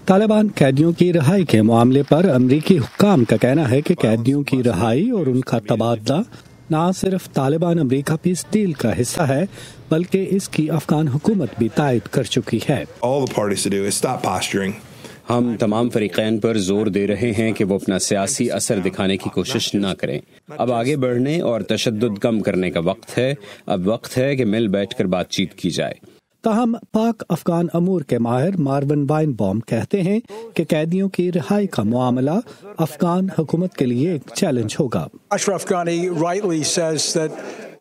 तालिबान कैदियों की रिहाई के मामले पर अमरीकी हुक्काम का कहना है कि कैदियों की रिहाई और उनका तबादला न सिर्फ तालिबान अमरीका पीस डील का हिस्सा है बल्कि इसकी अफगान हुकूमत भी तायद कर चुकी है। हम तमाम फरीकैन पर जोर दे रहे हैं कि वो अपना सियासी असर दिखाने की कोशिश न करें। अब आगे बढ़ने और तशद्दुद कम करने का वक्त है। अब वक्त है कि मिल बैठकर बातचीत की जाए। ताहम पाक अफगान अमूर के माहिर मार्वन वाइनबॉम कहते हैं कि कैदियों की रिहाई का मामला अफगान हुकूमत के लिए एक चैलेंज होगा।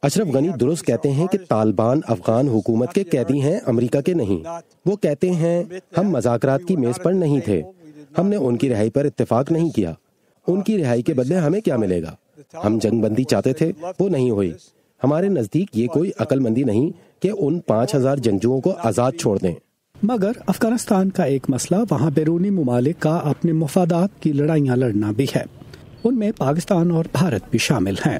अशरफ गनी दुरुस्त कहते हैं कि तालिबान अफगान हुकूमत के कैदी हैं, अमेरिका के नहीं। वो कहते हैं हम मज़ाकरात की मेज पर नहीं थे, हमने उनकी रिहाई पर इत्तेफाक नहीं किया। उनकी रिहाई के बदले हमें क्या मिलेगा? हम जंगबंदी चाहते थे, वो नहीं हुई। हमारे नजदीक ये कोई अक्लमंदी नहीं कि उन 5000 जंगजुओं को आजाद छोड़ दें। मगर अफगानिस्तान का एक मसला वहाँ बैरूनी मुमालिक का अपने मफादात की लड़ाइयाँ लड़ना भी है। उनमें पाकिस्तान और भारत भी शामिल हैं।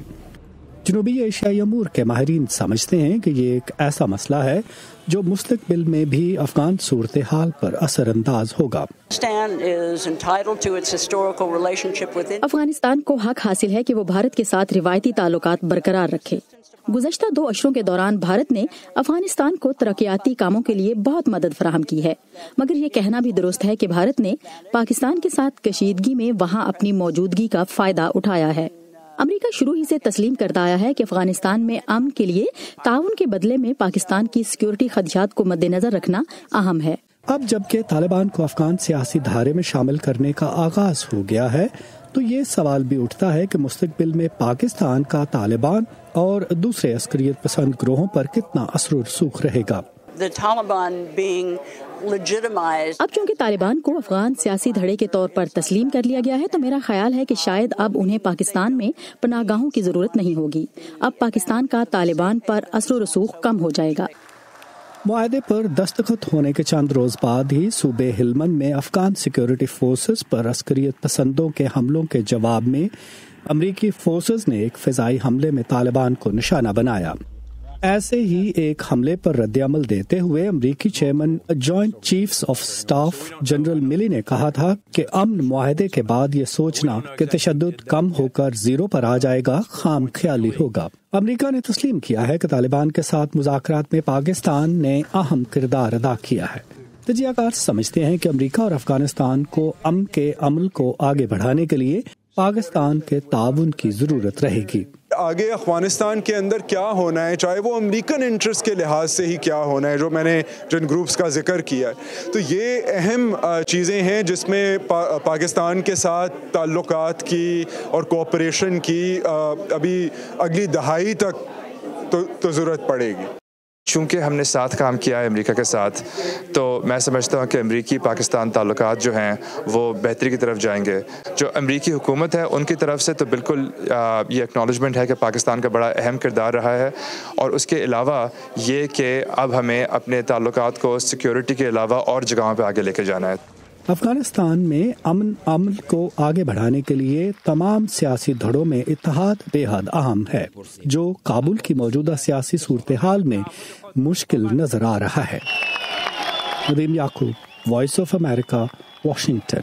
जनूबी एशियाई अमूर के माहिरीन समझते हैं कि ये एक ऐसा मसला है जो मुस्तकबिल में भी अफगान सूरत हाल पर असरअंदाज होगा। अफगानिस्तान को हक हासिल है कि वो भारत के साथ रिवायती ताल्लुकात बरकरार रखे। गुज़श्ता 2 अशरों के दौरान भारत ने अफगानिस्तान को तरक्याती कामों के लिए बहुत मदद फराहम की है, मगर ये कहना भी दुरुस्त है कि भारत ने पाकिस्तान के साथ कशीदगी में वहाँ अपनी मौजूदगी का फायदा उठाया है। अमेरिका शुरू ही से तस्लीम करता आया है कि अफगानिस्तान में अमन के लिए ताउन के बदले में पाकिस्तान की सिक्योरिटी खदशात को मद्देनजर रखना अहम है। अब जबकि तालिबान को अफगान सियासी धारे में शामिल करने का आगाज हो गया है, तो ये सवाल भी उठता है कि मुस्तकबिल में पाकिस्तान का तालिबान और दूसरे अस्करियत पसंद ग्रोहों पर कितना असर और रसूख रहेगा। अब चूंकि तालिबान को अफगान सियासी धड़े के तौर पर तस्लीम कर लिया गया है, तो मेरा ख्याल है कि शायद अब उन्हें पाकिस्तान में पनाहगाहों की जरूरत नहीं होगी। अब पाकिस्तान का तालिबान पर असर और रसूख कम हो जाएगा। मुआहदे पर दस्तखत होने के चंद रोज बाद ही सूबे हिलमंद में अफगान सिक्योरिटी फोर्सेस पर अस्करियत पसंदों के हमलों के जवाब में अमरीकी फोर्सेस ने एक फिजाई हमले में तालिबान को निशाना बनाया। ऐसे ही एक हमले पर रद्द-ए-अमल देते हुए अमरीकी chairman joint chiefs of staff general Milley ने कहा था कि अमन मुआहदे के बाद ये सोचना कि तशद्दुद कम होकर 0 पर आ जाएगा खाम ख्याली होगा। अमरीका ने तस्लीम किया है कि तालिबान के साथ मुज़ाकरात में पाकिस्तान ने अहम किरदार अदा किया है। तजियाकार समझते हैं कि अमरीका और अफगानिस्तान को अमन के अमल को आगे बढ़ाने के लिए पाकिस्तान के ताउन की जरूरत रहेगी। आगे अफगानिस्तान के अंदर क्या होना है, चाहे वो अमेरिकन इंटरेस्ट के लिहाज से ही क्या होना है, जो मैंने जिन ग्रुप्स का जिक्र किया है, तो ये अहम चीज़ें हैं जिसमें पाकिस्तान के साथ ताल्लुकात की और कोऑपरेशन की अभी अगली दहाई तक तो ज़रूरत पड़ेगी। चूँकि हमने साथ काम किया है अमेरिका के साथ, तो मैं समझता हूँ कि अमेरिकी पाकिस्तान ताल्लुकात जो हैं वो बेहतरी की तरफ जाएंगे। जो अमेरिकी हुकूमत है उनकी तरफ से तो बिल्कुल ये एक्नॉलेजमेंट है कि पाकिस्तान का बड़ा अहम किरदार रहा है, और उसके अलावा ये कि अब हमें अपने ताल्लुकात को सिक्योरिटी के अलावा और जगहों पर आगे लेके जाना है। अफगानिस्तान में अमन को आगे बढ़ाने के लिए तमाम सियासी धड़ों में इत्तेहाद बेहद अहम है, जो काबुल की मौजूदा सियासी सूरत हाल में मुश्किल नजर आ रहा है। नदीम याकूब, वॉइस ऑफ अमेरिका, वाशिंगटन।